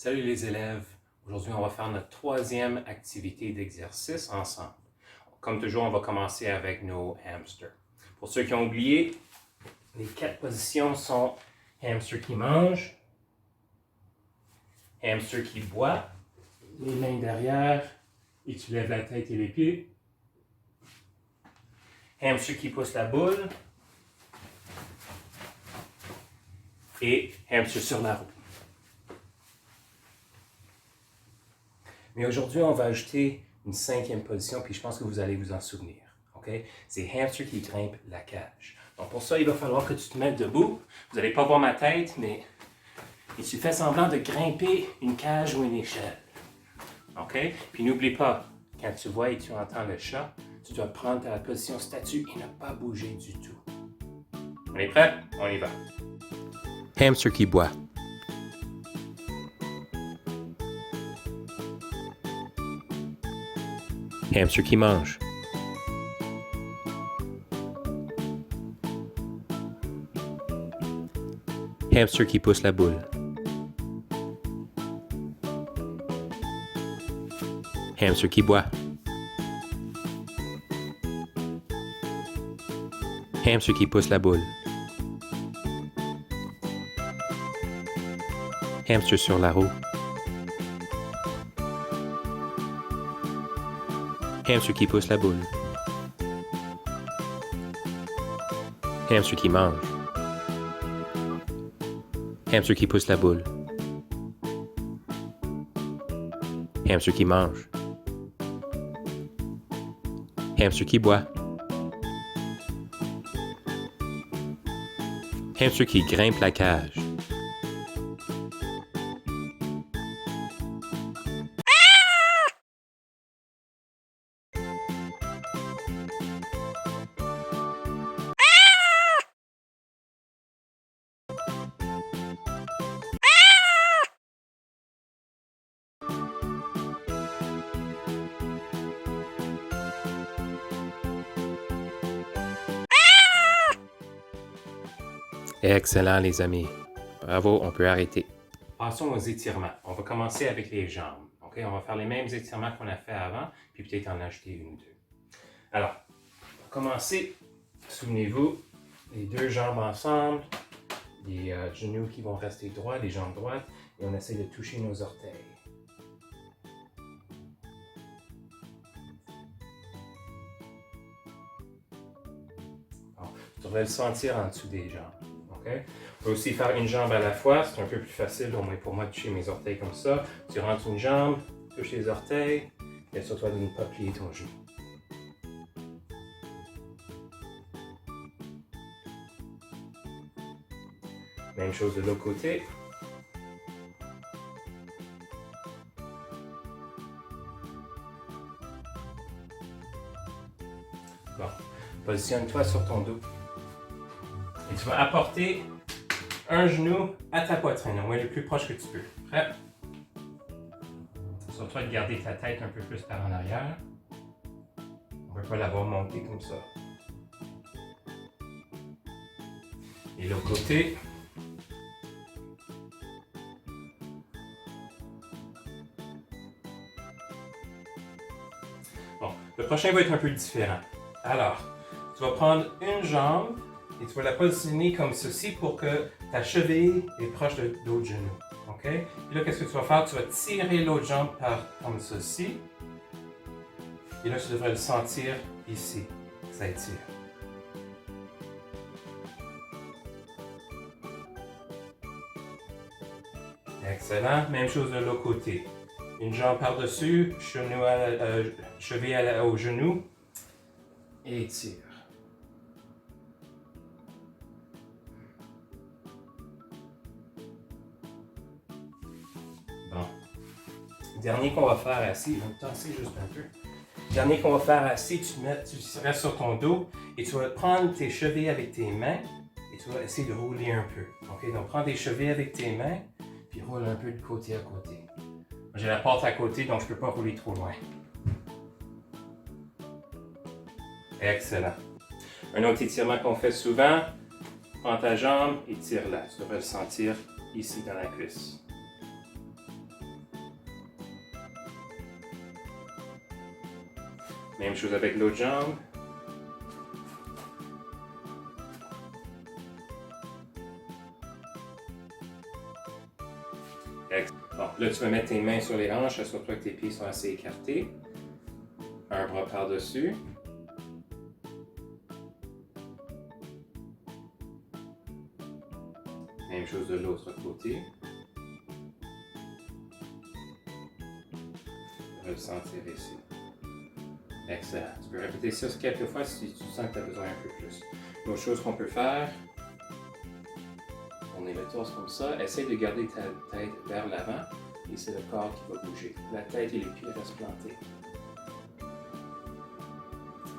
Salut les élèves! Aujourd'hui, on va faire notre troisième activité d'exercice ensemble. Comme toujours, on va commencer avec nos hamsters. Pour ceux qui ont oublié, les 4 positions sont hamster qui mange, hamster qui boit, les mains derrière et tu lèves la tête et les pieds, hamster qui pousse la boule et hamster sur la roue. Mais aujourd'hui, on va ajouter une 5e position, puis je pense que vous allez vous en souvenir. Okay? C'est hamster qui grimpe la cage. Donc pour ça, il va falloir que tu te mettes debout. Vous n'allez pas voir ma tête, mais et tu fais semblant de grimper une cage ou une échelle. Okay? Puis n'oublie pas, quand tu vois et tu entends le chat, tu dois prendre ta position statue et ne pas bouger du tout. On est prêt? On y va. Hamster qui boit. Hamster qui mange. Hamster qui pousse la boule. Hamster qui boit. Hamster qui pousse la boule. Hamster sur la roue. Hamster qui pousse la boule. Hamster qui mange. Hamster qui pousse la boule. Hamster qui mange. Hamster qui boit. Hamster qui grimpe la cage. Excellent les amis. Bravo, on peut arrêter. Passons aux étirements. On va commencer avec les jambes. Okay? On va faire les mêmes étirements qu'on a fait avant, puis peut-être en ajouter une ou deux. Alors, pour commencer, souvenez-vous, les deux jambes ensemble, les genoux qui vont rester droits, les jambes droites, et on essaie de toucher nos orteils. Bon, tu devrais le sentir en dessous des jambes. Okay? On peut aussi faire une jambe à la fois, c'est un peu plus facile au moins pour moi de toucher mes orteils comme ça. Tu rentres une jambe, touches les orteils, et assure-toi de ne pas plier ton genou. Même chose de l'autre côté. Bon, positionne-toi sur ton dos. Et tu vas apporter un genou à ta poitrine, au moins le plus proche que tu peux. Prêt? Assure-toi de garder ta tête un peu plus par en arrière. On ne va pas l'avoir montée comme ça. Et l'autre côté. Bon, le prochain va être un peu différent. Alors, tu vas prendre une jambe et tu vas la positionner comme ceci pour que ta cheville est proche de l'autre genou. OK? Et là, qu'est-ce que tu vas faire? Tu vas tirer l'autre jambe comme ceci. Et là, tu devrais le sentir ici. Ça étire. Excellent. Même chose de l'autre côté. Une jambe par-dessus, cheville au genou. Et étire. Bon. Dernier qu'on va faire assis, je vais me tasser juste un peu. Dernier qu'on va faire assis, tu restes sur ton dos et tu vas prendre tes chevilles avec tes mains et tu vas essayer de rouler un peu. Okay? Donc prends tes chevilles avec tes mains puis roule un peu de côté à côté. J'ai la porte à côté donc je ne peux pas rouler trop loin. Excellent. Un autre étirement qu'on fait souvent, prends ta jambe et tire-la. Tu devrais le sentir ici dans la cuisse. Même chose avec l'autre jambe. Bon, là, tu vas mettre tes mains sur les hanches, assure-toi que tes pieds sont assez écartés. Un bras par-dessus. Même chose de l'autre côté. Ressentir ici. Excellent. Tu peux répéter ça quelques fois si tu sens que tu as besoin un peu plus. Une autre chose qu'on peut faire, on est le torse comme ça. Essaye de garder ta tête vers l'avant et c'est le corps qui va bouger. La tête et les pieds restent plantés.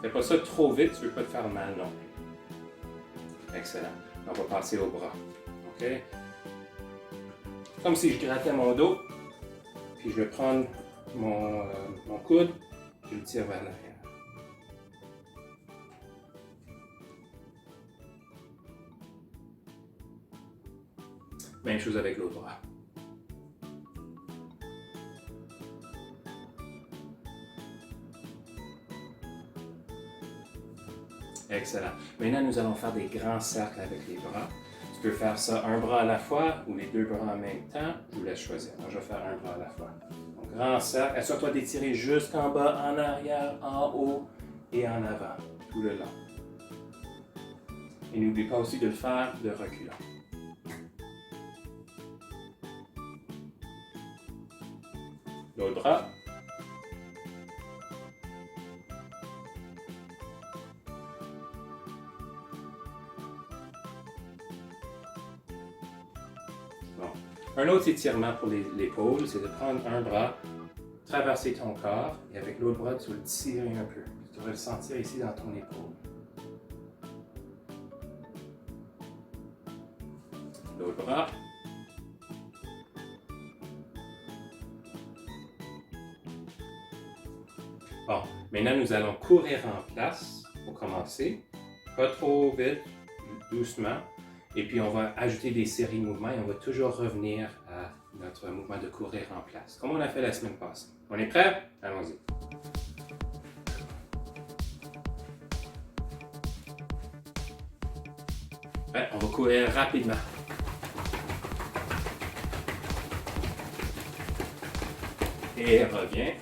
Fais pas ça trop vite, tu ne veux pas te faire mal non plus. Excellent. On va passer au bras. OK? Comme si je grattais mon dos, puis je vais prendre mon coude, je le tire vers l'arrière. Même chose avec l'autre bras. Excellent. Maintenant, nous allons faire des grands cercles avec les bras. Tu peux faire ça un bras à la fois ou les deux bras en même temps. Je vous laisse choisir. Moi, je vais faire un bras à la fois. Donc, grand cercle. Assure-toi d'étirer jusqu'en bas, en arrière, en haut et en avant, tout le long. Et n'oublie pas aussi de le faire de reculant. L'autre bras. Bon. Un autre étirement pour l'épaule, c'est de prendre un bras, traverser ton corps, et avec l'autre bras, tu vas le tirer un peu. Tu vas le sentir ici dans ton épaule. L'autre bras. Bon, maintenant nous allons courir en place pour commencer. Pas trop vite, doucement. Et puis on va ajouter des séries de mouvements et on va toujours revenir à notre mouvement de courir en place, comme on a fait la semaine passée. On est prêt? Allons-y. Ouais, on va courir rapidement. Et reviens.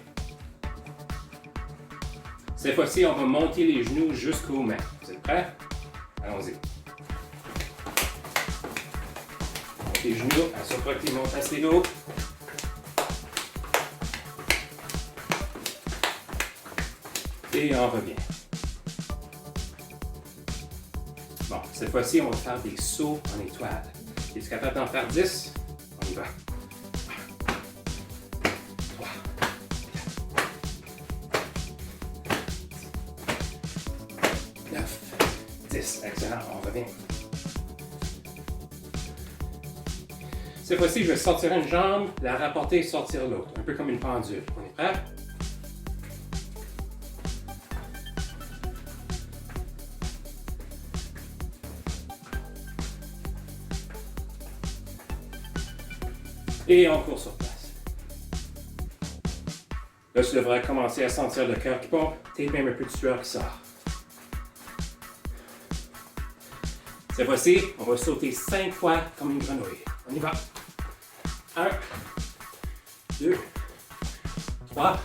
Cette fois-ci, on va monter les genoux jusqu'aux mains. Vous êtes prêts? Allons-y. Monte les genoux, assure-toi que tu montes assez haut. Et on revient. Bon, cette fois-ci, on va faire des sauts en étoile. Es-tu capable d'en faire 10? On y va. 3, 9, 10. Excellent, on revient. Cette fois-ci, je vais sortir une jambe, la rapporter et sortir l'autre. Un peu comme une pendule. On est prêt? Et on court sur place. Là, tu devrais commencer à sentir le cœur qui pompe, peut-être même un peu de sueur qui sort. Cette fois-ci, on va sauter 5 fois comme une grenouille. On y va. 1, 2, 3,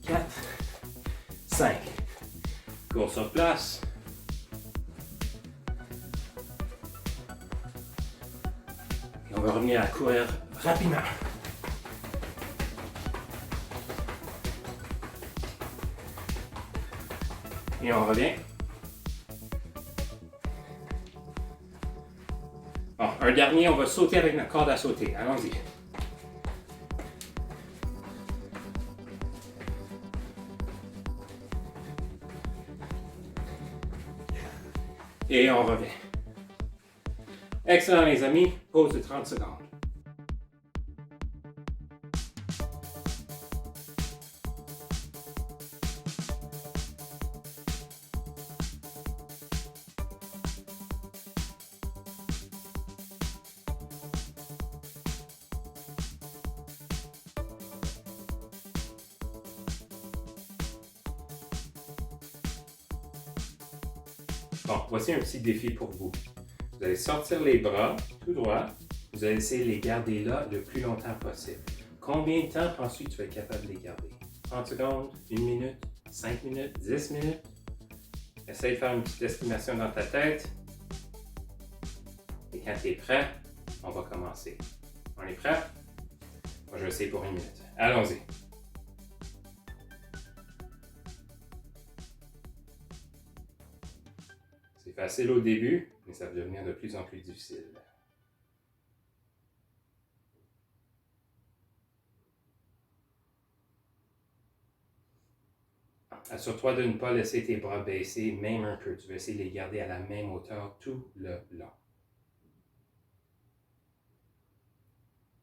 4, 5. Cours sur place. Et on va revenir à courir rapidement. Et on revient. Bon, un dernier, on va sauter avec notre corde à sauter. Allons-y. Et on revient. Excellent les amis, pause de 30 secondes. Bon, voici un petit défi pour vous. Vous allez sortir les bras tout droit. Vous allez essayer de les garder là le plus longtemps possible. Combien de temps penses-tu que tu vas être capable de les garder? 30 secondes, 1 minute, 5 minutes, 10 minutes? Essaye de faire une petite estimation dans ta tête. Et quand tu es prêt, on va commencer. On est prêt? Moi, je vais essayer pour 1 minute. Allons-y. C'est facile au début, mais ça va devenir de plus en plus difficile. Assure-toi de ne pas laisser tes bras baisser, même un peu. Tu vas essayer de les garder à la même hauteur tout le long.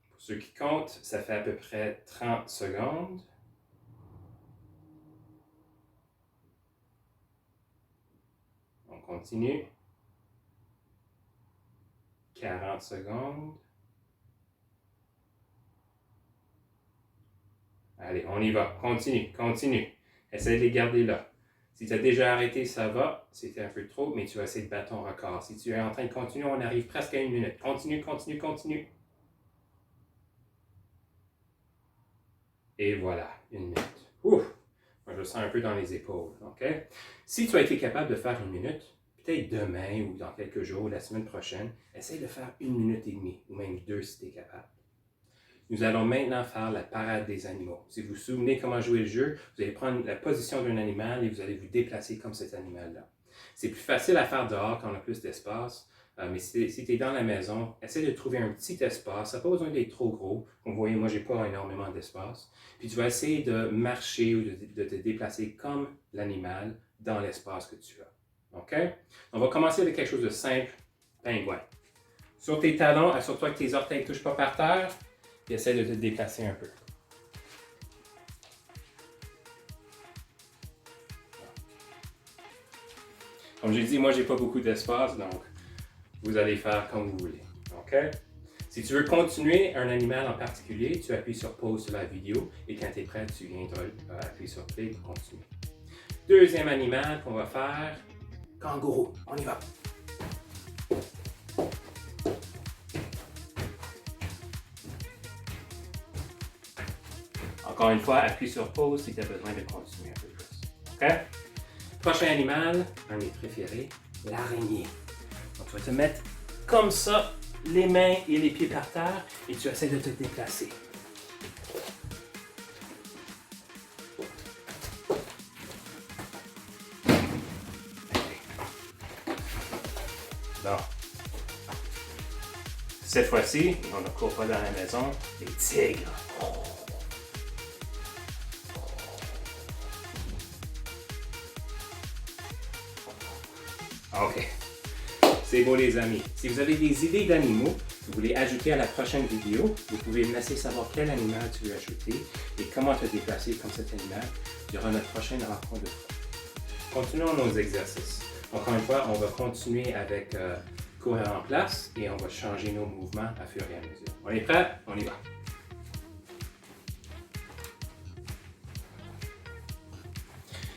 Pour ceux qui comptent, ça fait à peu près 30 secondes. On continue. 40 secondes. Allez, on y va. Continue, continue. Essaye de les garder là. Si tu as déjà arrêté, ça va. C'était un peu trop, mais tu vas essayer de battre ton record. Si tu es en train de continuer, on arrive presque à 1 minute. Continue, continue, continue. Et voilà, 1 minute. Ouf! Moi, je le sens un peu dans les épaules. OK? Si tu as été capable de faire 1 minute, peut-être demain ou dans quelques jours, la semaine prochaine, essaye de faire 1 minute et demie, ou même 2 si tu es capable. Nous allons maintenant faire la parade des animaux. Si vous vous souvenez comment jouer le jeu, vous allez prendre la position d'un animal et vous allez vous déplacer comme cet animal-là. C'est plus facile à faire dehors quand on a plus d'espace, mais si tu es dans la maison, essaie de trouver un petit espace. Ça n'a pas besoin d'être trop gros. Comme vous voyez, moi, je n'ai pas énormément d'espace. Puis tu vas essayer de marcher ou de te déplacer comme l'animal dans l'espace que tu as. OK? On va commencer avec quelque chose de simple, pingouin. Sur tes talons, assure-toi que tes orteils ne touchent pas par terre. Puis essaie de te déplacer un peu. Comme j'ai dit, moi, j'ai pas beaucoup d'espace, donc vous allez faire comme vous voulez. OK? Si tu veux continuer un animal en particulier, tu appuies sur pause sur la vidéo et quand tu es prêt, tu viendras appuyer sur play pour continuer. Deuxième animal qu'on va faire, kangourou. On y va. Encore une fois, appuie sur pause si tu as besoin de continuer un peu plus. OK? Prochain animal, un de mes préférés, l'araignée. Donc, tu vas te mettre comme ça, les mains et les pieds par terre, et tu essaies de te déplacer. Bon. Cette fois-ci, on ne court pas dans la maison, les tigres. OK. C'est beau les amis. Si vous avez des idées d'animaux que vous voulez ajouter à la prochaine vidéo, vous pouvez me laisser savoir quel animal tu veux ajouter et comment te déplacer comme cet animal durant notre prochaine rencontre de fois. Continuons nos exercices. Encore une fois, on va continuer avec courir en place et on va changer nos mouvements à fur et à mesure. On est prêt? On y va.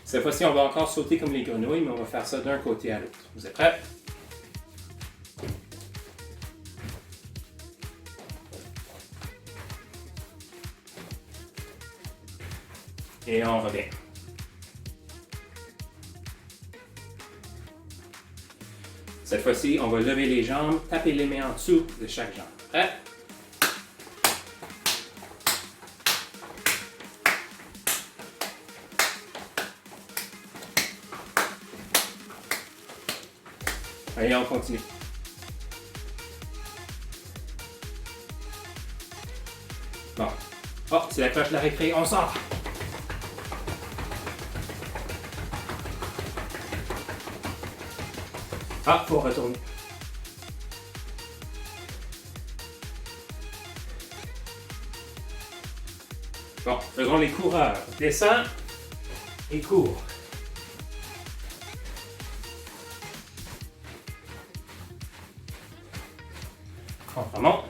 Cette fois-ci, on va encore sauter comme les grenouilles, mais on va faire ça d'un côté à l'autre. Vous êtes prêts? Et on revient. Cette fois-ci, on va lever les jambes, taper les mains en dessous de chaque jambe. Prêt? Allez, on continue. Bon. Oh, c'est la cloche de la récré, on sort! Ah, faut retourner. Bon, faisons les coureurs. Descends et cours. On remonte.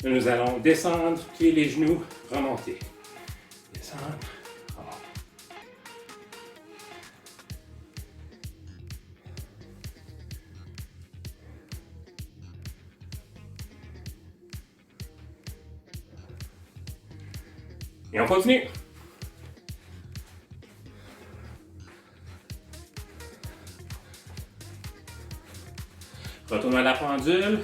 Nous allons descendre, plier les genoux, remonter. Descendre, remonter. Et on continue. Retourne à la pendule.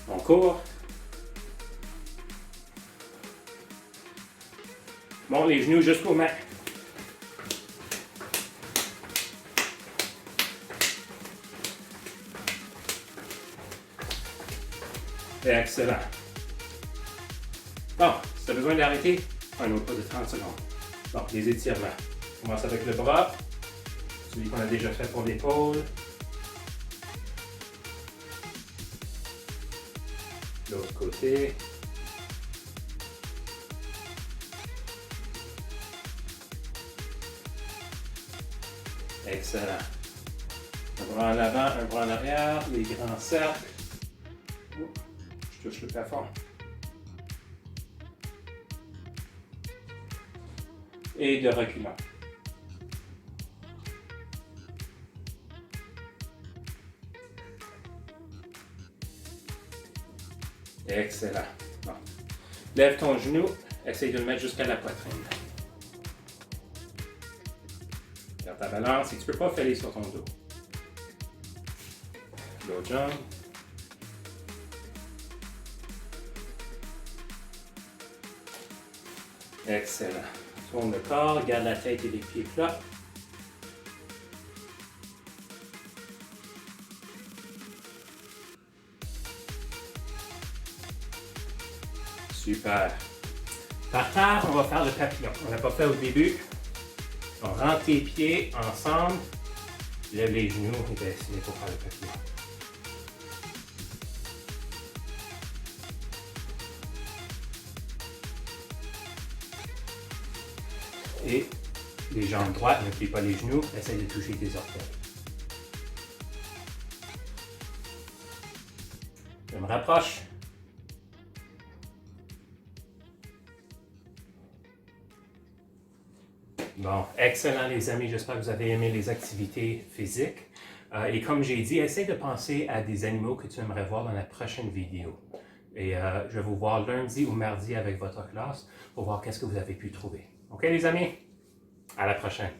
On court. Monte les genoux jusqu'aux mains. Excellent. Bon, si tu as besoin d'arrêter, un autre pas de 30 secondes. Donc, les étirements. On commence avec le bras, celui qu'on a déjà fait pour l'épaule. L'autre côté. Excellent. Un bras en avant, un bras en arrière, les grands cercles. Je touche le plafond. Et de reculant. Excellent. Bon. Lève ton genou, essaye de le mettre jusqu'à la poitrine. Garde ta balance et tu ne peux pas fêler sur ton dos. L'autre jambe. Excellent. Tourne le corps, garde la tête et les pieds plats. Super. Par terre, on va faire le papillon. On n'a pas fait au début. On rentre tes pieds ensemble. Lève les genoux et baisse pour faire le papillon. Et les jambes droites, ne plie pas les genoux, essaye de toucher tes orteils. Je me rapproche. Bon, excellent les amis, j'espère que vous avez aimé les activités physiques. Et comme j'ai dit, essaye de penser à des animaux que tu aimerais voir dans la prochaine vidéo. Et je vais vous voir lundi ou mardi avec votre classe pour voir qu'est-ce que vous avez pu trouver. OK les amis? À la prochaine.